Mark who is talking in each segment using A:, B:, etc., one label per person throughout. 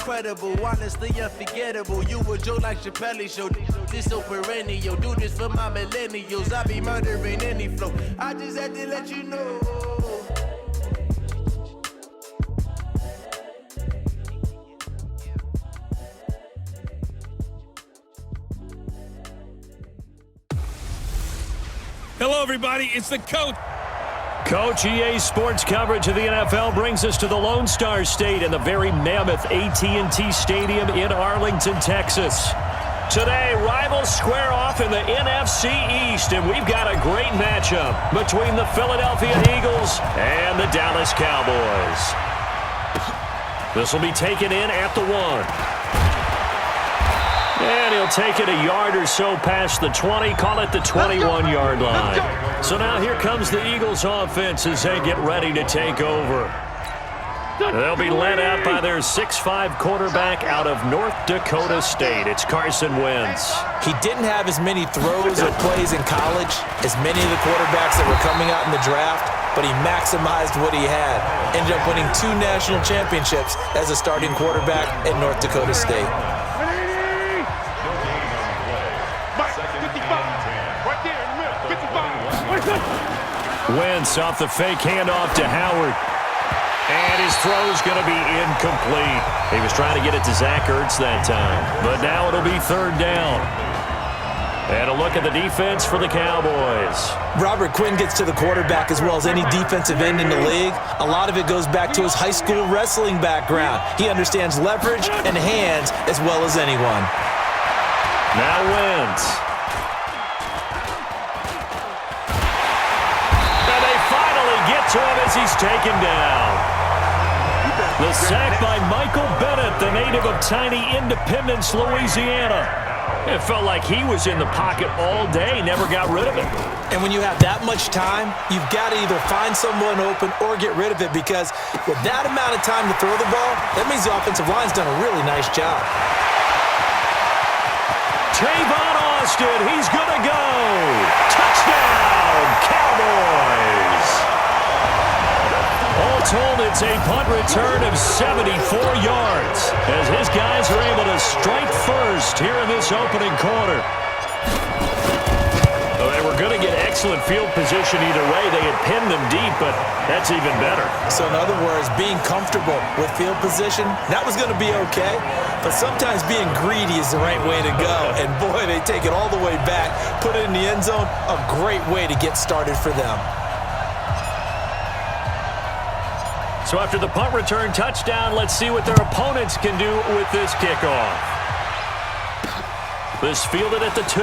A: incredible, honestly unforgettable. You a joke like Chappelle Show. This so perennial. Do this for my millennials. I be murdering any flow. I just had to let you know.
B: Hello, everybody. It's the coach.
C: Coach, EA Sports coverage of the NFL brings us to the Lone Star State in the very mammoth AT&T Stadium in Arlington, Texas. Today, rivals square off in the NFC East, and we've got a great matchup between the Philadelphia Eagles and the Dallas Cowboys. This will be taken in at the 1. And he'll take it a yard or so past the 20, call it the 21-yard line. So now here comes the Eagles offense as they get ready to take over. They'll be led out by their 6'5" quarterback out of North Dakota State. It's Carson Wentz.
D: He didn't have as many throws or plays in college as many of the quarterbacks that were coming out in the draft, but he maximized what he had. Ended up winning 2 national championships as a starting quarterback at North Dakota State.
C: Wentz off the fake handoff to Howard. And his throw's going to be incomplete. He was trying to get it to Zach Ertz that time. But now it'll be 3rd down. And a look at the defense for the Cowboys.
D: Robert Quinn gets to the quarterback as well as any defensive end in the league. A lot of it goes back to his high school wrestling background. He understands leverage and hands as well as anyone.
C: Now Wentz. And they finally get to him as he's taken down. The sack by Michael Bennett, the native of tiny Independence, Louisiana. It felt like he was in the pocket all day, never got rid of it.
D: And when you have that much time, you've got to either find someone open or get rid of it, because with that amount of time to throw the ball, that means the offensive line's done a really nice job.
C: Tavon Austin, he's going to go. Touchdown, Cowboys. All told, it's a punt return of 74 yards as his guys are able to strike first here in this opening quarter. Well, they were going to get excellent field position either way. They had pinned them deep, but that's even better.
D: So in other words, being comfortable with field position, that was going to be okay. But sometimes being greedy is the right way to go. And boy, they take it all the way back, put it in the end zone. A great way to get started for them.
C: So after the punt return touchdown, let's see what their opponents can do with this kickoff. This fielded at the 2.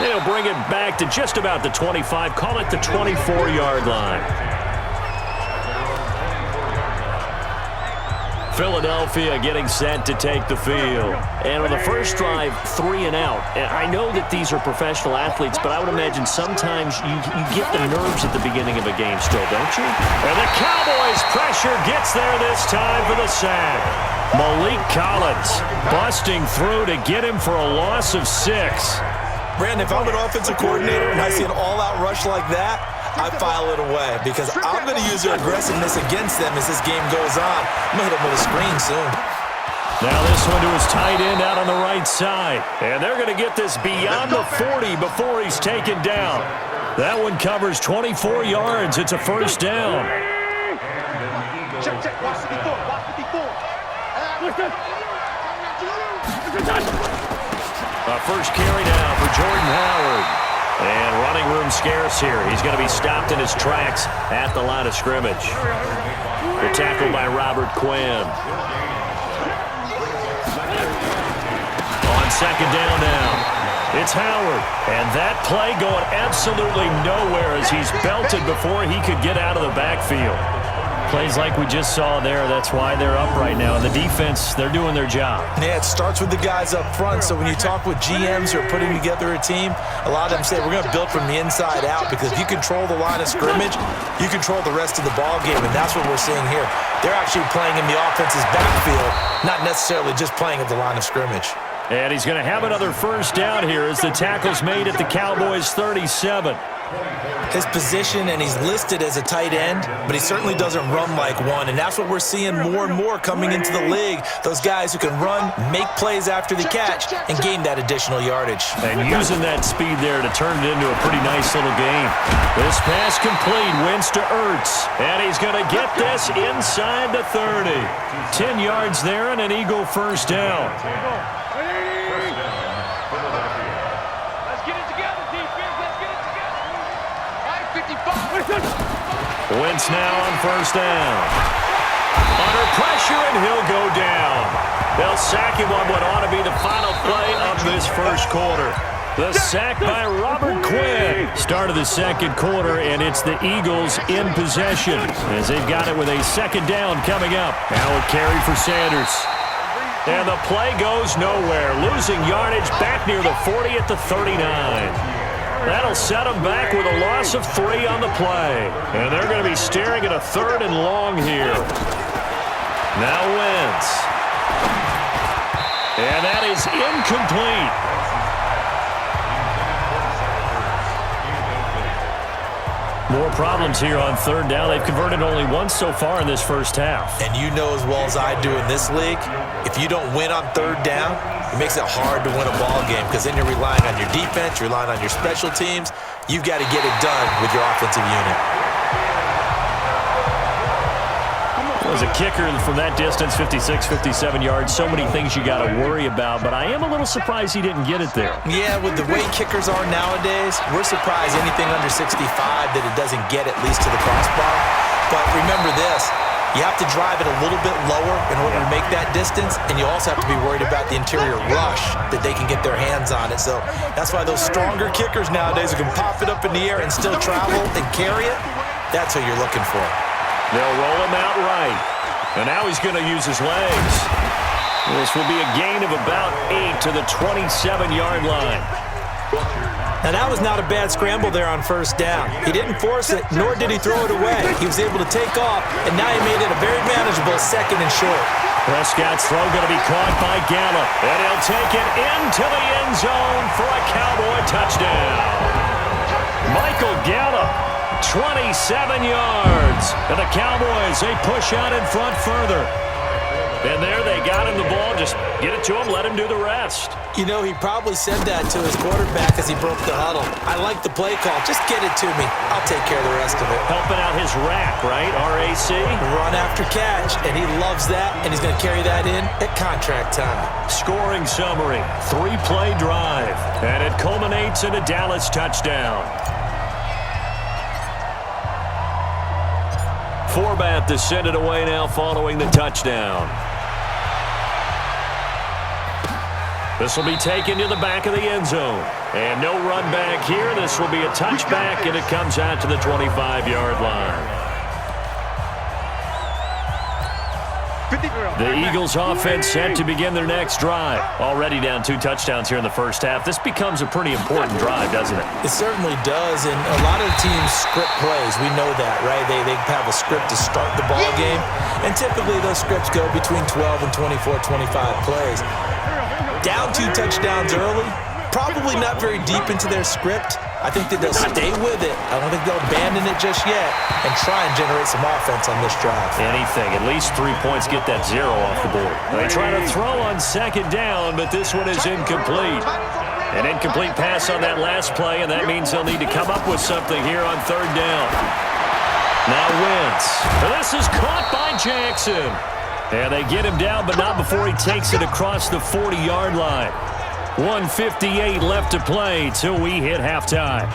C: They'll bring it back to just about the 25, call it the 24-yard line. Philadelphia getting set to take the field. And on the first drive, 3 and out. And I know that these are professional athletes, but I would imagine sometimes you get the nerves at the beginning of a game still, don't you? And the Cowboys' pressure gets there this time for the sack. Malik Collins busting through to get him for a loss of 6.
D: Brandon, if I'm an offensive coordinator and I see an all-out rush like that, I file it away because I'm going to use their aggressiveness against them as this game goes on. I'm going to hit them with a screen soon.
C: Now this one to his tight end out on the right side. And they're going to get this beyond the 40 before he's taken down. That one covers 24 yards. It's a first down.
E: Check, watch the before,
C: First carry now for Jordan Howard. And running room scarce here. He's going to be stopped in his tracks at the line of scrimmage. The tackle by Robert Quinn. On second down now, it's Howard. And that play going absolutely nowhere as he's belted before he could get out of the backfield. Plays like we just saw there, that's why they're up right now. And the defense, they're doing their job.
D: Yeah, it starts with the guys up front. So when you talk with GMs who are putting together a team, a lot of them say we're going to build from the inside out, because if you control the line of scrimmage, you control the rest of the ball game, and that's what we're seeing here. They're actually playing in the offense's backfield, not necessarily just playing at the line of scrimmage.
C: And he's going to have another first down here as the tackle's made at the Cowboys 37.
D: His position, and he's listed as a tight end, but he certainly doesn't run like one, and that's what we're seeing more and more coming into the league. Those guys who can run, make plays after the catch, and gain that additional yardage.
C: And using that speed there to turn it into a pretty nice little game. This pass complete, wins to Ertz, and he's going to get this inside the 30. 10 yards there and an Eagle first down. Wentz now on first down. Under pressure, and he'll go down. They'll sack him on what ought to be the final play of this first quarter. The sack by Robert Quinn. Start of the second quarter, and it's the Eagles in possession as they've got it with a second down coming up. Now a carry for Sanders. And the play goes nowhere. Losing yardage back near the 40 at the 39. That'll set them back with a loss of 3 on the play. And they're going to be staring at a 3rd and long here. Now Wentz. And that is incomplete. More problems here on third down. They've converted only once so far in this first half.
D: And you know as well as I do in this league, if you don't win on third down, it makes it hard to win a ball game because then you're relying on your defense, you're relying on your special teams. You've got to get it done with your offensive unit.
C: As a kicker from that distance, 56, 57 yards, so many things you got to worry about, but I am a little surprised he didn't get it there.
D: Yeah, with the way kickers are nowadays, we're surprised anything under 65 that it doesn't get at least to the crossbar. But remember this, you have to drive it a little bit lower in order to make that distance, and you also have to be worried about the interior rush that they can get their hands on it. So that's why those stronger kickers nowadays who can pop it up in the air and still travel and carry it, that's what you're looking for.
C: They'll roll him out right. And now he's going to use his legs. This will be a gain of about 8 to the 27-yard line.
D: Now, that was not a bad scramble there on first down. He didn't force it, nor did he throw it away. He was able to take off, and now he made it a very manageable 2nd and short.
C: Prescott's throw going to be caught by Gallup. And he'll take it into the end zone for a Cowboy touchdown. Michael Gallup. 27 yards. And the Cowboys, they push out in front further. And there they got him the ball. Just get it to him, let him do the rest.
D: You know, he probably said that to his quarterback as he broke the huddle. I like the play call. Just get it to me. I'll take care of the rest of it.
C: Helping out his rack, right? RAC?
D: Run after catch, and he loves that, and he's going to carry that in at contract time.
C: Scoring summary, 3-play drive. And it culminates in a Dallas touchdown. Forbath to send it away now following the touchdown. This will be taken to the back of the end zone. And no run back here. This will be a touchback, and it comes out to the 25-yard line. The Eagles offense set to begin their next drive. Already down 2 touchdowns here in the first half. This becomes a pretty important drive, doesn't it?
D: It certainly does, and a lot of teams script plays. We know that, right? They have a script to start the ball game, and typically those scripts go between 12 and 24, 25 plays. Down 2 touchdowns early, probably not very deep into their script. I think that they'll stay with it. I don't think they'll abandon it just yet and try and generate some offense on this drive.
C: Anything. At least 3 points, get that 0 off the board. They try to throw on second down, but this one is incomplete. An incomplete pass on that last play, and that means they'll need to come up with something here on third down. Now Wentz. This is caught by Jackson. And they get him down, but not before he takes it across the 40-yard line. 1:58 left to play till we hit halftime.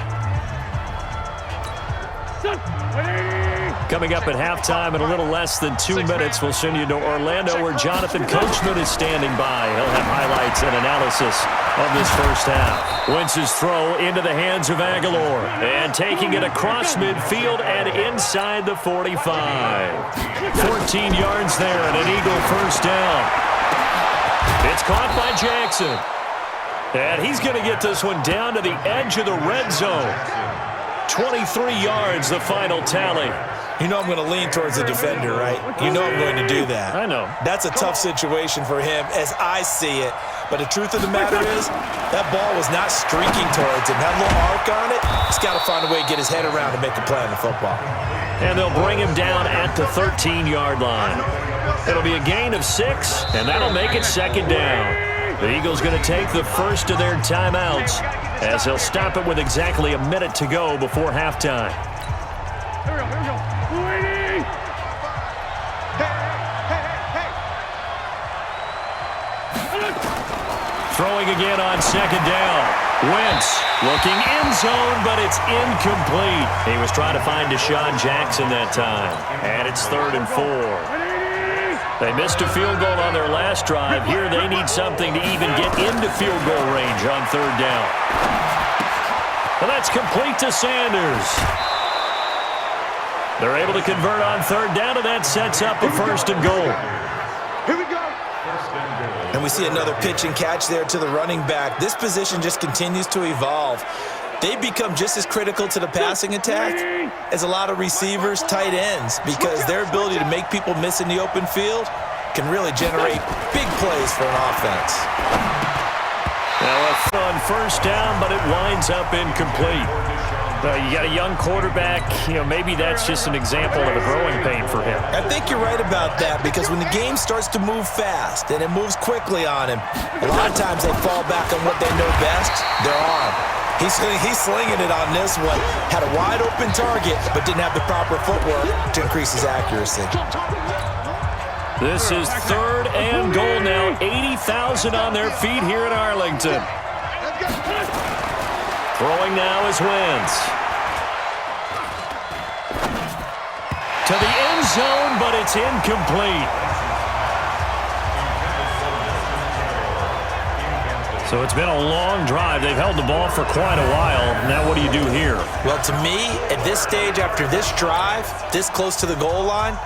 C: Coming up at halftime in a little less than 2 minutes, we'll send you to Orlando where Jonathan Coachman is standing by. He'll have highlights and analysis of this first half. Wentz's throw into the hands of Aguilar. And taking it across midfield and inside the 45. 14 yards there and an Eagle first down. It's caught by Jackson. And he's going to get this one down to the edge of the red zone. 23 yards, the final tally.
D: You know I'm going to lean towards the defender, right? You know I'm going to do that.
C: I know.
D: That's a tough situation for him as I see it. But the truth of the matter is, that ball was not streaking towards him. That little arc on it, he's got to find a way to get his head around to make a play on the football.
C: And they'll bring him down at the 13-yard line. It'll be a gain of 6, and that'll make it second down. The Eagles going to take the first of their timeouts as they'll stop it with exactly a minute to go before halftime.
E: Here we go. Waiting.
C: Throwing again on second down. Wentz looking end zone, but it's incomplete. He was trying to find Deshaun Jackson that time. And it's 3rd and 4. They missed a field goal on their last drive. Here they need something to even get into field goal range on 3rd down. Well, that's complete to Sanders. They're able to convert on 3rd down, and that sets up a 1st and goal.
E: Here we go.
D: And we see another pitch and catch there to the running back. This position just continues to evolve. They become just as critical to the passing attack as a lot of receivers, tight ends, because their ability to make people miss in the open field can really generate big plays for an offense.
C: Now a on 1st down, but it winds up incomplete. You got a young quarterback, maybe that's just an example of a growing pain for him.
D: I think you're right about that, because when the game starts to move fast and it moves quickly on him, a lot of times they fall back on what they know best, their arm. He's slinging it on this one. Had a wide open target, but didn't have the proper footwork to increase his accuracy.
C: This is 3rd and goal now. 80,000 on their feet here in Arlington. Throwing now is Wentz. To the end zone, but it's incomplete. So it's been a long drive. They've held the ball for quite a while. Now what do you do here?
D: Well, to me, at this stage, after this drive, this close to the goal line,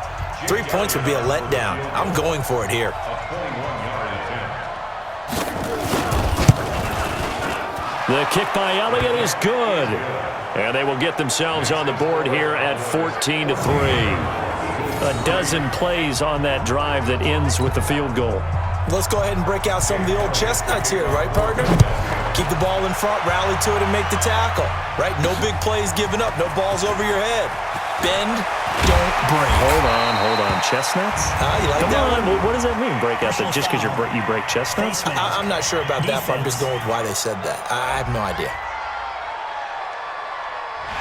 D: 3 points would be a letdown. I'm going for it here.
C: The kick by Elliott is good. And they will get themselves on the board here at 14-3. A dozen plays on that drive that ends with the field goal.
D: Let's go ahead and break out some of the old chestnuts here, right, partner? Keep the ball in front, rally to it, and make the tackle, right? No big plays given up, no balls over your head. Bend, don't break.
C: Hold on. Chestnuts?
D: You like
C: Come
D: that
C: on.
D: one?
C: What does that mean, break out? That just because you break chestnuts?
D: I'm not sure about that, but I'm just going with why they said that. I have no idea.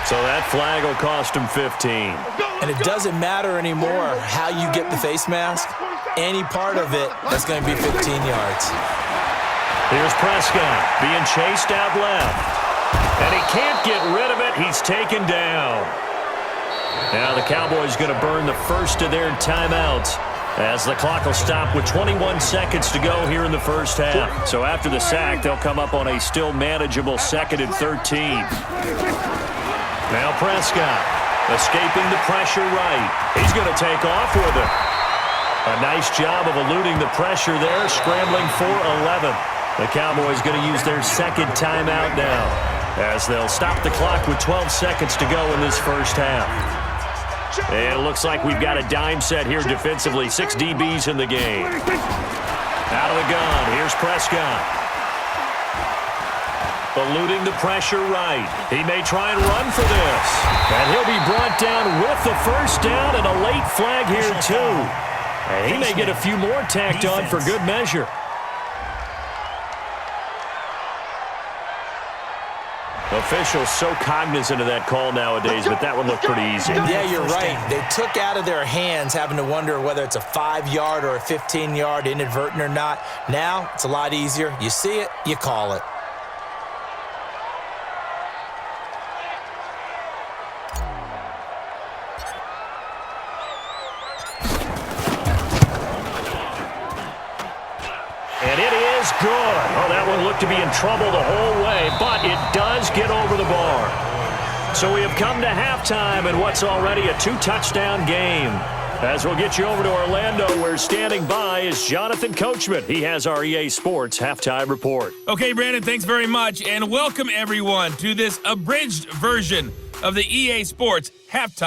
C: So that flag will cost him 15.
D: And it doesn't matter anymore how you get the face mask. Any part of it, that's going to be 15 yards.
C: Here's Prescott being chased out left. And he can't get rid of it. He's taken down. Now the Cowboys going to burn the first of their timeouts as the clock will stop with 21 seconds to go here in the first half. So after the sack, they'll come up on a still manageable 2nd and 13. Now Prescott escaping the pressure right. He's going to take off with it. A nice job of eluding the pressure there, scrambling for 11. The Cowboys going to use their 2nd timeout now as they'll stop the clock with 12 seconds to go in this first half. And it looks like we've got a dime set here defensively. 6 DBs in the game. Out of the gun, here's Prescott. Eluding the pressure right. He may try and run for this. And he'll be brought down with the first down and a late flag here too. And he may get a few more tacked on for good measure. Officials so cognizant of that call nowadays, but that one looked pretty easy.
D: Yeah, you're right. They took out of their hands having to wonder whether it's a 5-yard or a 15-yard inadvertent or not. Now, it's a lot easier. You see it, you call it.
C: And it is good. Oh, that one looked to be in trouble the whole way, but it does get over the bar. So we have come to halftime in what's already a 2-touchdown game. As we'll get you over to Orlando, where standing by is Jonathan Coachman. He has our EA Sports Halftime Report.
B: Okay, Brandon, thanks very much, and welcome everyone to this abridged version of the EA Sports Halftime.